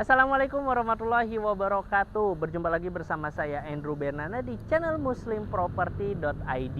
Assalamualaikum warahmatullahi wabarakatuh. Berjumpa lagi bersama saya Andrew Bernana di channel muslimproperty.id.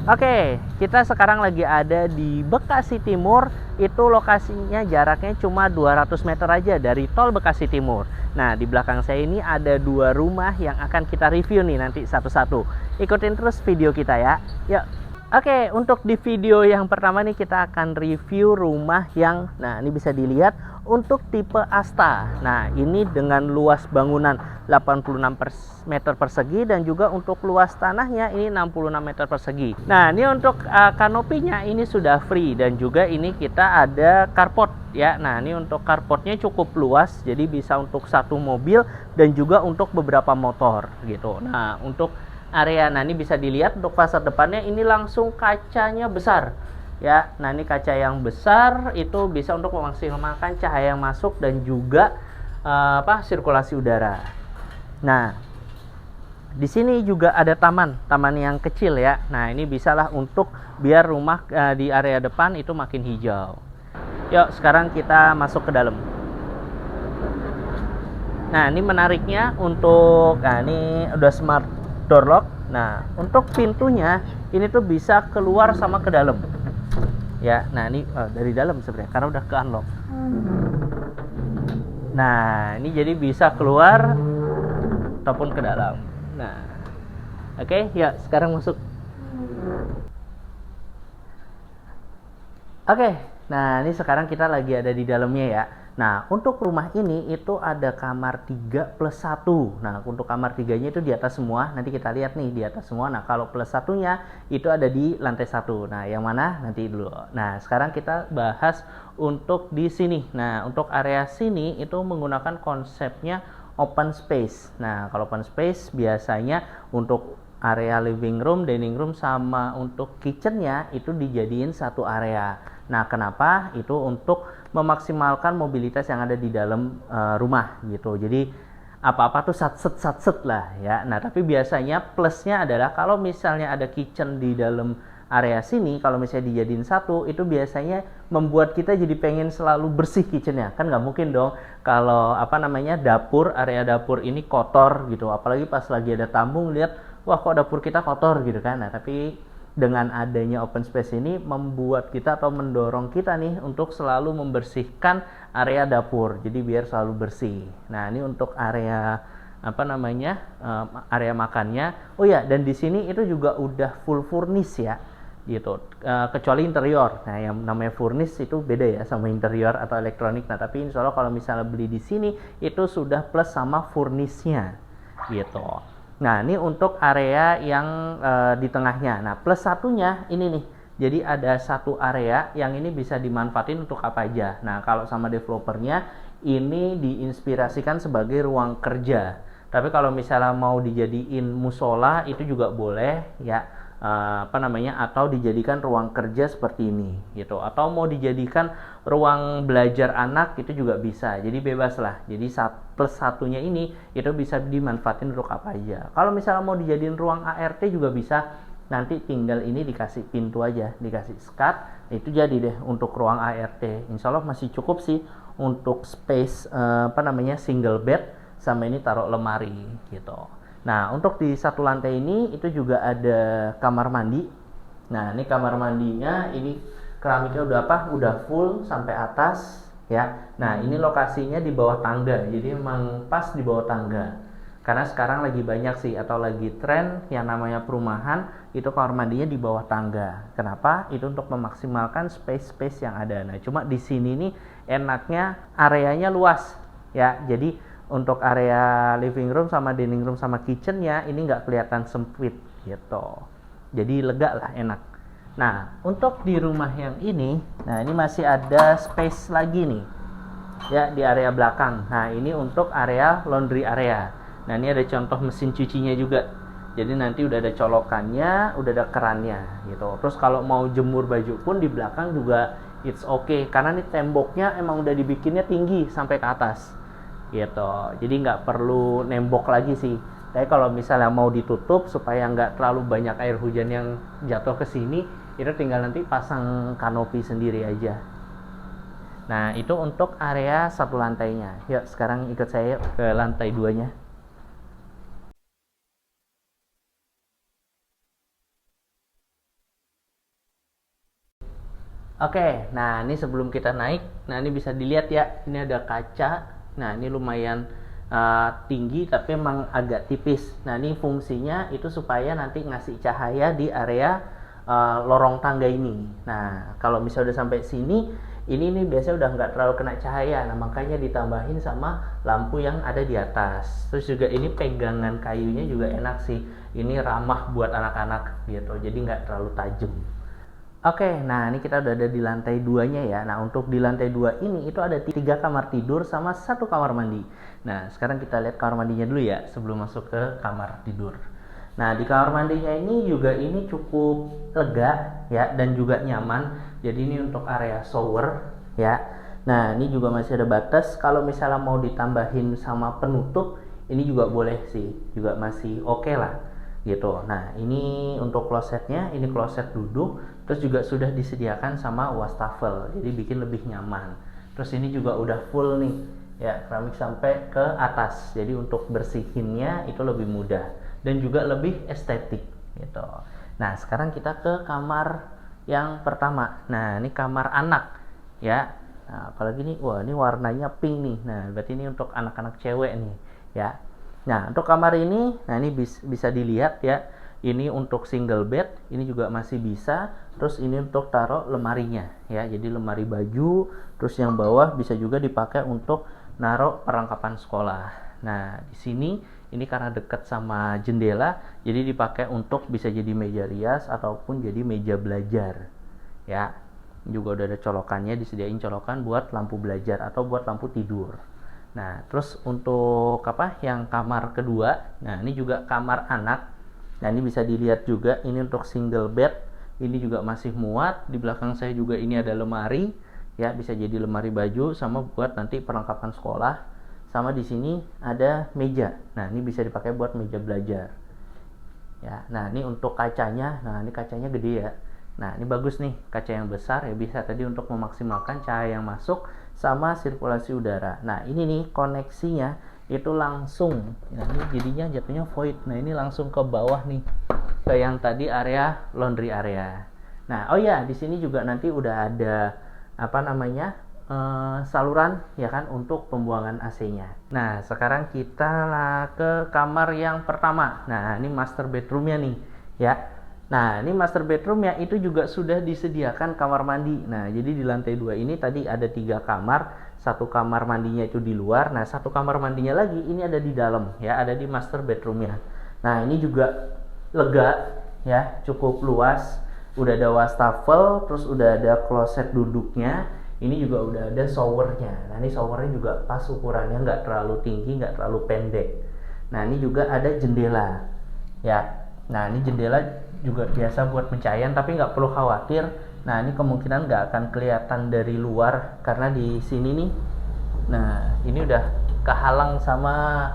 Oke, kita sekarang lagi ada di Bekasi Timur. Itu lokasinya jaraknya cuma 200 meter aja dari tol Bekasi Timur. Nah, di belakang saya ini ada dua rumah yang akan kita review nih nanti satu-satu. Ikutin terus video kita ya. Yuk. Oke, untuk di video yang pertama nih kita akan review rumah yang, nah ini bisa dilihat untuk tipe Asta. Nah, ini dengan luas bangunan 86 meter persegi dan juga untuk luas tanahnya ini 66 meter persegi. Nah, ini untuk kanopinya ini sudah free dan juga ini kita ada carport ya. Nah, ini untuk carportnya cukup luas, jadi bisa untuk satu mobil dan juga untuk beberapa motor gitu. Nah, untuk area, nah ini bisa dilihat untuk fasad depannya ini langsung kacanya besar ya. Nah, ini kaca yang besar itu bisa untuk memaksimalkan cahaya yang masuk dan juga sirkulasi udara. Nah, di sini juga ada taman yang kecil ya. Nah, ini bisalah untuk biar rumah di area depan itu makin hijau. Yuk, sekarang kita masuk ke dalam. Nah, ini menariknya untuk, nah ini udah smart door lock. Nah, untuk pintunya ini tuh bisa keluar sama ke dalam ya. Nah, ini dari dalam sebenarnya karena udah ke unlock. Nah, ini jadi bisa keluar ataupun ke dalam. Nah, oke, ya sekarang masuk. Oke, nah ini sekarang kita lagi ada di dalamnya ya. Nah, untuk rumah ini itu ada kamar 3+1. Nah, untuk kamar 3-nya itu di atas semua. Nanti kita lihat nih di atas semua. Nah, kalau +1-nya itu ada di lantai 1. Nah, yang mana? Nanti dulu. Nah, sekarang kita bahas untuk di sini. Nah, untuk area sini itu menggunakan konsepnya open space. Nah, kalau open space biasanya untuk area living room, dining room, sama untuk kitchennya itu dijadiin satu area. Nah, kenapa? Itu untuk memaksimalkan mobilitas yang ada di dalam rumah gitu. Jadi apa-apa tuh satset lah ya. Nah, tapi biasanya plusnya adalah kalau misalnya ada kitchen di dalam area sini, kalau misalnya dijadiin satu, itu biasanya membuat kita jadi pengen selalu bersih kitchennya. Kan nggak mungkin dong kalau dapur, area dapur ini kotor gitu. Apalagi pas lagi ada tamu lihat, wah kok dapur kita kotor gitu kan. Nah, tapi dengan adanya open space ini membuat kita atau mendorong kita nih untuk selalu membersihkan area dapur. Jadi biar selalu bersih. Nah, ini untuk area area makannya. Oh ya, dan di sini itu juga udah full furnish ya gitu. Kecuali interior. Nah, yang namanya furnish itu beda ya sama interior atau elektronik. Nah, tapi insya Allah kalau misalnya beli di sini itu sudah plus sama furnishnya gitu. Nah, ini untuk area yang di tengahnya. Nah, plus satunya ini nih. Jadi ada satu area yang ini bisa dimanfaatin untuk apa aja. Nah, kalau sama developernya ini diinspirasikan sebagai ruang kerja. Tapi kalau misalnya mau dijadiin musola itu juga boleh ya. Atau dijadikan ruang kerja seperti ini gitu. Atau mau dijadikan ruang belajar anak itu juga bisa. Jadi bebas lah. Jadi plus satunya ini itu bisa dimanfaatin untuk apa aja. Kalau misalnya mau dijadiin ruang ART juga bisa. Nanti tinggal ini dikasih pintu aja, dikasih skat, itu jadi deh untuk ruang ART. Insya Allah masih cukup sih untuk space single bed sama ini taruh lemari gitu. Nah, untuk di satu lantai ini itu juga ada kamar mandi. Nah, ini kamar mandinya ini keramiknya udah full sampai atas ya. Nah, ini lokasinya di bawah tangga. Jadi memang pas di bawah tangga. Karena sekarang lagi banyak sih atau lagi tren yang namanya perumahan itu kamar mandinya di bawah tangga. Kenapa? Itu untuk memaksimalkan space yang ada. Nah, cuma di sini nih enaknya areanya luas ya. Jadi untuk area living room sama dining room sama kitchennya ini nggak kelihatan sempit gitu. Jadi lega lah, enak. Nah, untuk di rumah yang ini, nah ini masih ada space lagi nih ya di area belakang. Nah, ini untuk area laundry area. Nah, ini ada contoh mesin cucinya juga. Jadi nanti udah ada colokannya, udah ada kerannya gitu. Terus kalau mau jemur baju pun di belakang juga it's okay, karena nih temboknya emang udah dibikinnya tinggi sampai ke atas gitu. Jadi nggak perlu nembok lagi sih. Tapi kalau misalnya mau ditutup supaya nggak terlalu banyak air hujan yang jatuh ke sini, itu tinggal nanti pasang kanopi sendiri aja. Nah, itu untuk area satu lantainya. Yuk, sekarang ikut saya ke lantai 2-nya. Oke, nah ini sebelum kita naik, nah ini bisa dilihat ya, ini ada kaca. Nah, ini lumayan tinggi tapi emang agak tipis. Nah, ini fungsinya itu supaya nanti ngasih cahaya di area lorong tangga ini. Nah, kalau misalnya udah sampai sini, ini nih biasanya udah nggak terlalu kena cahaya. Nah, makanya ditambahin sama lampu yang ada di atas. Terus juga ini pegangan kayunya juga enak sih. Ini ramah buat anak-anak gitu, jadi nggak terlalu tajam. Oke, nah ini kita udah ada di lantai 2-nya ya. Nah, untuk di lantai 2 ini itu ada 3 kamar tidur sama 1 kamar mandi. Nah, sekarang kita lihat kamar mandinya dulu ya sebelum masuk ke kamar tidur. Nah, di kamar mandinya ini juga ini cukup lega ya dan juga nyaman. Jadi ini untuk area shower ya. Nah, ini juga masih ada batas. Kalau misalnya mau ditambahin sama penutup, ini juga boleh sih. Juga masih oke lah gitu. Nah, ini untuk klosetnya, ini kloset duduk, terus juga sudah disediakan sama wastafel, jadi bikin lebih nyaman. Terus ini juga udah full nih ya, keramik sampai ke atas, jadi untuk bersihinnya itu lebih mudah dan juga lebih estetik gitu. Nah, sekarang kita ke kamar yang pertama. Nah, ini kamar anak ya. Nah, apalagi nih, wah ini warnanya pink nih. Nah, berarti ini untuk anak-anak cewek nih ya. Nah, untuk kamar ini, nah ini bisa dilihat ya. Ini untuk single bed, ini juga masih bisa. Terus ini untuk taruh lemarinya ya. Jadi lemari baju, terus yang bawah bisa juga dipakai untuk naruh perlengkapan sekolah. Nah, di sini ini karena dekat sama jendela, jadi dipakai untuk bisa jadi meja rias ataupun jadi meja belajar. Ya. Juga udah ada colokannya, disediain colokan buat lampu belajar atau buat lampu tidur. Nah, terus untuk yang kamar kedua, nah ini juga kamar anak. Nah, ini bisa dilihat juga, ini untuk single bed, ini juga masih muat. Di belakang saya juga ini ada lemari, ya bisa jadi lemari baju sama buat nanti perlengkapan sekolah. Sama di sini ada meja. Nah, ini bisa dipakai buat meja belajar. Ya, nah ini untuk kacanya, nah ini kacanya gede ya. Nah, ini bagus nih, kaca yang besar ya, bisa tadi untuk memaksimalkan cahaya yang masuk sama sirkulasi udara. Nah, ini nih koneksinya itu langsung. Nah, ini jadinya jatuhnya void. Nah, ini langsung ke bawah nih, ke yang tadi area laundry area. Nah, oh ya, di sini juga nanti udah ada saluran ya kan untuk pembuangan AC-nya. Nah, sekarang kita ke kamar yang pertama. Nah, ini master bedroom-nya nih ya. Nah, ini master bedroom-nya itu juga sudah disediakan kamar mandi. Nah, jadi di lantai 2 ini tadi ada 3 kamar, 1 kamar mandinya itu di luar. Nah, 1 kamar mandinya lagi ini ada di dalam ya, ada di master bedroom-nya. Nah, ini juga lega ya, cukup luas. Udah ada wastafel, terus udah ada kloset duduknya. Ini juga udah ada showernya. Nah, ini showernya juga pas ukurannya, nggak terlalu tinggi, nggak terlalu pendek. Nah, ini juga ada jendela ya. Nah, ini jendela juga biasa buat pencahayaan, tapi nggak perlu khawatir. Nah, ini kemungkinan nggak akan kelihatan dari luar karena di sini nih. Nah, ini udah kehalang sama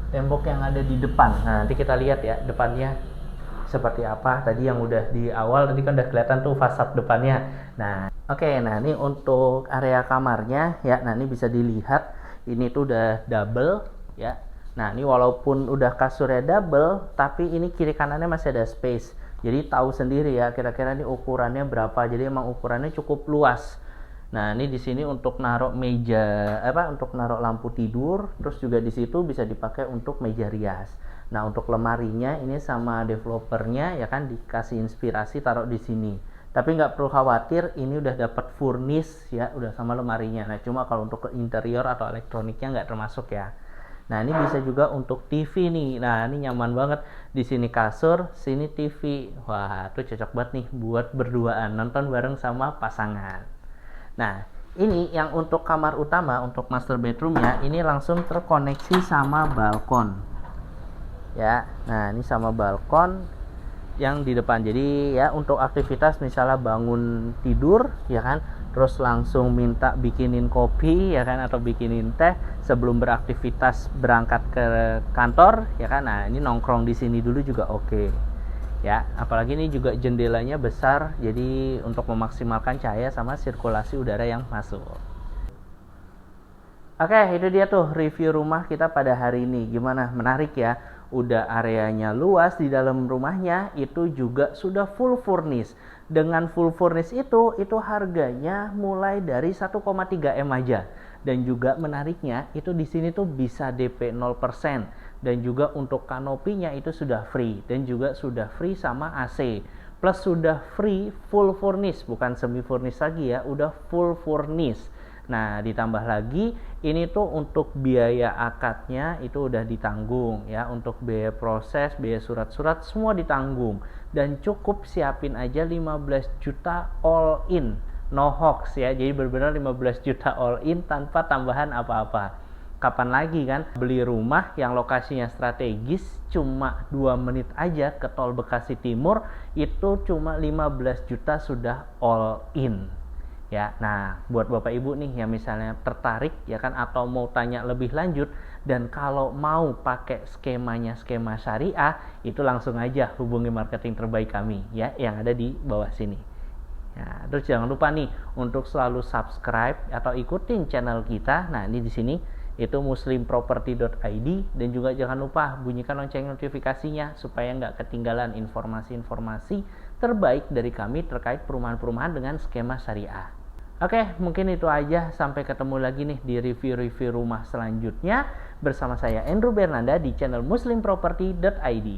tembok yang ada di depan. Nah, nanti kita lihat ya depannya seperti apa. Tadi yang udah di awal tadi kan udah kelihatan tuh fasad depannya. Nah, oke, nah ini untuk area kamarnya ya. Nah, ini bisa dilihat ini tuh udah double ya. Nah, ini walaupun udah kasurnya double, tapi ini kiri kanannya masih ada space. Jadi tahu sendiri ya kira-kira ini ukurannya berapa. Jadi emang ukurannya cukup luas. Nah, ini di sini untuk naruh meja untuk naruh lampu tidur, terus juga di situ bisa dipakai untuk meja rias. Nah, untuk lemarinya ini sama developernya ya kan dikasih inspirasi taruh di sini. Tapi nggak perlu khawatir, ini udah dapat furnish ya, udah sama lemarinya. Nah, cuma kalau untuk ke interior atau elektroniknya nggak termasuk ya. Nah, ini bisa juga untuk TV nih. Nah, ini nyaman banget. Di sini kasur, sini TV. Wah, itu cocok banget nih buat berduaan, nonton bareng sama pasangan. Nah, ini yang untuk kamar utama, untuk master bedroom ya, ini langsung terkoneksi sama balkon. ya. Nah, ini sama balkon yang di depan. Jadi ya untuk aktivitas misalnya bangun tidur ya kan, terus langsung minta bikinin kopi ya kan, atau bikinin teh sebelum beraktivitas berangkat ke kantor ya kan. Nah, ini nongkrong di sini dulu juga oke. Ya, apalagi ini juga jendelanya besar, jadi untuk memaksimalkan cahaya sama sirkulasi udara yang masuk. Oke, itu dia tuh review rumah kita pada hari ini. Gimana? Menarik ya? Udah areanya luas di dalam rumahnya, itu juga sudah full furnish. Dengan full furnish itu harganya mulai dari 1,3 M aja. Dan juga menariknya, itu di sini tuh bisa DP 0%. Dan juga untuk kanopinya itu sudah free. Dan juga sudah free sama AC. Plus sudah free full furnish, bukan semi furnish lagi ya, udah full furnish. Nah, ditambah lagi ini tuh untuk biaya akadnya itu udah ditanggung ya, untuk biaya proses, biaya surat-surat semua ditanggung, dan cukup siapin aja 15 juta all in, no hoax ya. Jadi benar-benar 15 juta all in tanpa tambahan apa-apa. Kapan lagi kan beli rumah yang lokasinya strategis cuma 2 menit aja ke tol Bekasi Timur, itu cuma 15 juta sudah all in. Ya, nah buat Bapak Ibu nih yang misalnya tertarik ya kan, atau mau tanya lebih lanjut, dan kalau mau pakai skemanya skema syariah, itu langsung aja hubungi marketing terbaik kami ya yang ada di bawah sini. Ya, terus jangan lupa nih untuk selalu subscribe atau ikutin channel kita. Nah, ini di sini itu muslimproperty.id, dan juga jangan lupa bunyikan lonceng notifikasinya supaya nggak ketinggalan informasi-informasi terbaik dari kami terkait perumahan-perumahan dengan skema syariah. Oke, mungkin itu aja. Sampai ketemu lagi nih di review-review rumah selanjutnya bersama saya Andrew Bernanda di channel muslimproperty.id.